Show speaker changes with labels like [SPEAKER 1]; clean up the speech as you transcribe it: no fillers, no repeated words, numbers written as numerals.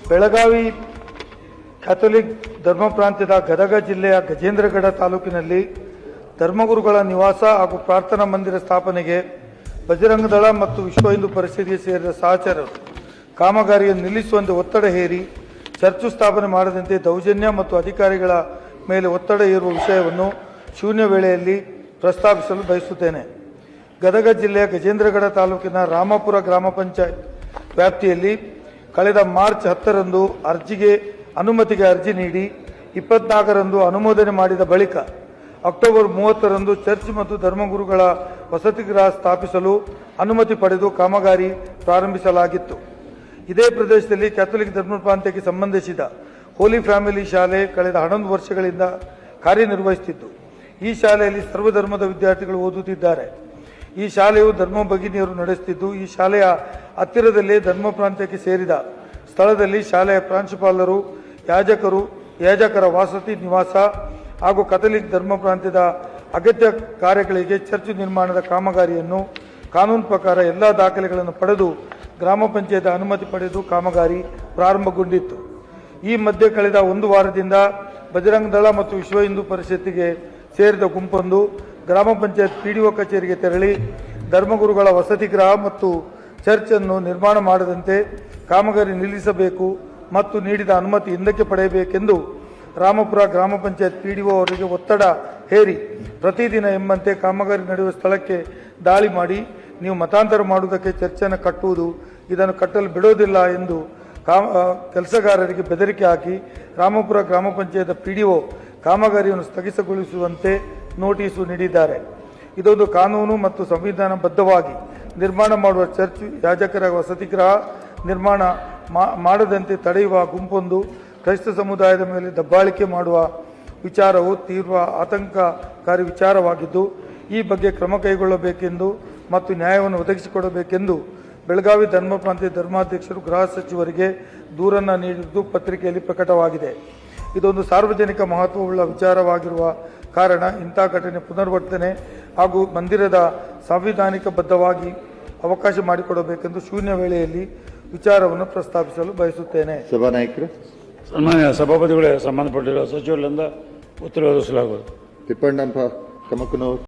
[SPEAKER 1] Belagavi Catholic ಧರ್ಮ ಪ್ರಾಂತ್ಯದ ಗದಗ ಜಿಲ್ಲೆಯ ಗಜೇಂದ್ರಗಡ ತಾಲೂಕಿನಲ್ಲಿ ಧರ್ಮಗುರುಗಳ ನಿವಾಸ ಹಾಗೂ ಪ್ರಾರ್ಥನಾ ಮಂದಿರ ಸ್ಥಾಪನೆಗೆ ಬಜರಂಗ ದಳ ಮತ್ತು ವಿಶ್ವ ಹಿಂದೂ ಪರಿಷತ್ಗೆ ಸೇರಿದ ಸಹಚರರು ಕಾಮಗಾರಿಯನ್ನು ನಿಲ್ಲಿಸುವಂತೆ ಒತ್ತಡ ಹೇರಿ ಚರ್ಚು ಸ್ಥಾಪನೆ ಮಾಡದಂತೆ ದೌರ್ಜನ್ಯ ಮತ್ತು ಅಧಿಕಾರಿಗಳ ಮೇಲೆ ಒತ್ತಡ ಹೇರುವ ವಿಷಯವನ್ನು ಶೂನ್ಯ ವೇಳೆಯಲ್ಲಿ ಪ್ರಸ್ತಾಪಿಸಲು ಬಯಸುತ್ತೇನೆ. ಗದಗ ಜಿಲ್ಲೆಯ ಗಜೇಂದ್ರಗಡ ತಾಲೂಕಿನ ರಾಮಪುರ ಗ್ರಾಮ ಪಂಚಾಯತ್ ವ್ಯಾಪ್ತಿಯಲ್ಲಿ ಕಳೆದ ಮಾರ್ಚ್ 10ರಂದು ಅನುಮತಿಗೆ ಅರ್ಜಿ ನೀಡಿ 24ರಂದು ಅನುಮೋದನೆ ಮಾಡಿದ ಬಳಿಕ ಅಕ್ಟೋಬರ್ 30ರಂದು ಚರ್ಚ್ ಮತ್ತು ಧರ್ಮಗುರುಗಳ ವಸತಿಗೃಹ ಸ್ಥಾಪಿಸಲು ಅನುಮತಿ ಪಡೆದು ಕಾಮಗಾರಿ ಪ್ರಾರಂಭಿಸಲಾಗಿತ್ತು. ಇದೇ ಪ್ರದೇಶದಲ್ಲಿ ಕ್ಯಾಥೋಲಿಕ್ ಧರ್ಮ ಪ್ರಾಂತ್ಯಕ್ಕೆ ಸಂಬಂಧಿಸಿದ ಹೋಲಿ ಫ್ಯಾಮಿಲಿ ಶಾಲೆ ಕಳೆದ 11 ವರ್ಷಗಳಿಂದ ಕಾರ್ಯನಿರ್ವಹಿಸುತ್ತಿದ್ದು, ಈ ಶಾಲೆಯಲ್ಲಿ ಸರ್ವಧರ್ಮದ ವಿದ್ಯಾರ್ಥಿಗಳು ಓದುತ್ತಿದ್ದಾರೆ. ಈ ಶಾಲೆಯು ಧರ್ಮ ಭಗಿನಿಯರು ನಡೆಸುತ್ತಿದ್ದು, ಈ ಶಾಲೆಯ ಹತ್ತಿರದಲ್ಲೇ ಧರ್ಮ ಪ್ರಾಂತ್ಯಕ್ಕೆ ಸೇರಿದ ಸ್ಥಳದಲ್ಲಿ ಶಾಲೆಯ ಪ್ರಾಂಶುಪಾಲರು, ಯಾಜಕರ ವಸತಿ ನಿವಾಸ ಹಾಗೂ ಕ್ಯಾಥೋಲಿಕ್ ಧರ್ಮ ಪ್ರಾಂತ್ಯದ ಅಗತ್ಯ ಕಾರ್ಯಗಳಿಗೆ ಚರ್ಚ್ ನಿರ್ಮಾಣದ ಕಾಮಗಾರಿಯನ್ನು ಕಾನೂನು ಪ್ರಕಾರ ಎಲ್ಲ ದಾಖಲೆಗಳನ್ನು ಪಡೆದು ಗ್ರಾಮ ಪಂಚಾಯತ್ ಅನುಮತಿ ಪಡೆದು ಕಾಮಗಾರಿ ಪ್ರಾರಂಭಗೊಂಡಿತ್ತು. ಈ ಮಧ್ಯೆ ಕಳೆದ 1 ವಾರದಿಂದ ಬಜರಂಗ ದಳ ಮತ್ತು ವಿಶ್ವ ಹಿಂದೂ ಪರಿಷತ್ತಿಗೆ ಸೇರಿದ ಗುಂಪೊಂದು ಗ್ರಾಮ ಪಂಚಾಯತ್ ಪಿಡಿಒ ಕಚೇರಿಗೆ ತೆರಳಿ ಧರ್ಮಗುರುಗಳ ವಸತಿಗೃಹ ಮತ್ತು ಚರ್ಚ್ ಅನ್ನು ನಿರ್ಮಾಣ ಮಾಡದಂತೆ ಕಾಮಗಾರಿ ನಿಲ್ಲಿಸಬೇಕು ಮತ್ತು ನೀಡಿದ ಅನುಮತಿ ಹಿಂದಕ್ಕೆ ಪಡೆಯಬೇಕೆಂದು ರಾಮಪುರ ಗ್ರಾಮ ಪಂಚಾಯತ್ ಪಿಡಿಒ ಅವರಿಗೆ ಒತ್ತಡ ಹೇರಿ ಪ್ರತಿದಿನ ಎಂಬಂತೆ ಕಾಮಗಾರಿ ನಡೆಯುವ ಸ್ಥಳಕ್ಕೆ ದಾಳಿ ಮಾಡಿ, ನೀವು ಮತಾಂತರ ಮಾಡುವುದಕ್ಕೆ ಚರ್ಚನ್ನು ಕಟ್ಟುವುದು, ಇದನ್ನು ಕಟ್ಟಲು ಬಿಡೋದಿಲ್ಲ ಎಂದು ಕೆಲಸಗಾರರಿಗೆ ಬೆದರಿಕೆ ಹಾಕಿ ರಾಮಪುರ ಗ್ರಾಮ ಪಂಚಾಯತ್ ಪಿಡಿಒ ಕಾಮಗಾರಿಯನ್ನು ಸ್ಥಗಿತಗೊಳಿಸುವಂತೆ ನೋಟಿಸು ನೀಡಿದ್ದಾರೆ. ಇದೊಂದು ಕಾನೂನು ಮತ್ತು ಸಂವಿಧಾನಬದ್ಧವಾಗಿ ನಿರ್ಮಾಣ ಮಾಡುವ ಚರ್ಚ್ ಯಾಜಕರ ವಸತಿಗೃಹ ನಿರ್ಮಾಣ ಮಾಡದಂತೆ ತಡೆಯುವ ಗುಂಪೊಂದು ಕ್ರೈಸ್ತ ಸಮುದಾಯದ ಮೇಲೆ ದಬ್ಬಾಳಿಕೆ ಮಾಡುವ ವಿಚಾರವು ತೀವ್ರ ಆತಂಕಕಾರಿ ವಿಚಾರವಾಗಿದ್ದು, ಈ ಬಗ್ಗೆ ಕ್ರಮ ಕೈಗೊಳ್ಳಬೇಕೆಂದು ಮತ್ತು ನ್ಯಾಯವನ್ನು ಒದಗಿಸಿಕೊಡಬೇಕೆಂದು ಬೆಳಗಾವಿ ಧರ್ಮ ಪ್ರಾಂತ್ಯ ಧರ್ಮಾಧ್ಯಕ್ಷರು ಗೃಹ ಸಚಿವರಿಗೆ ದೂರನ್ನು ನೀಡಿದ್ದು ಪತ್ರಿಕೆಯಲ್ಲಿ ಪ್ರಕಟವಾಗಿದೆ. ಇದೊಂದು ಸಾರ್ವಜನಿಕ ಮಹತ್ವವುಳ್ಳ ವಿಚಾರವಾಗಿರುವ ಕಾರಣ ಇಂಥ ಘಟನೆ ಪುನರಾವರ್ತನೆ ಹಾಗೂ ಮಂದಿರದ ಸಾಂವಿಧಾನಿಕಬದ್ಧವಾಗಿ ಅವಕಾಶ ಮಾಡಿಕೊಡಬೇಕೆಂದು ಶೂನ್ಯ ವೇಳೆಯಲ್ಲಿ ವಿಚಾರವನ್ನು ಪ್ರಸ್ತಾಪಿಸಲು ಬಯಸುತ್ತೇನೆ.
[SPEAKER 2] ಸಭಾನಾಯಕರು,
[SPEAKER 3] ಸನ್ಮಾನ್ಯ ಸಭಾಪತಿಗಳೇ, ಸಂಬಂಧಪಟ್ಟಿರುವ ಸಚಿವರಿಂದ ಉತ್ತರ ಒದಗಿಸಲಾಗುವುದು.
[SPEAKER 2] ತಿಪ್ಪಣ್ಣಪ್ಪ ಕಮಕನೂರ್.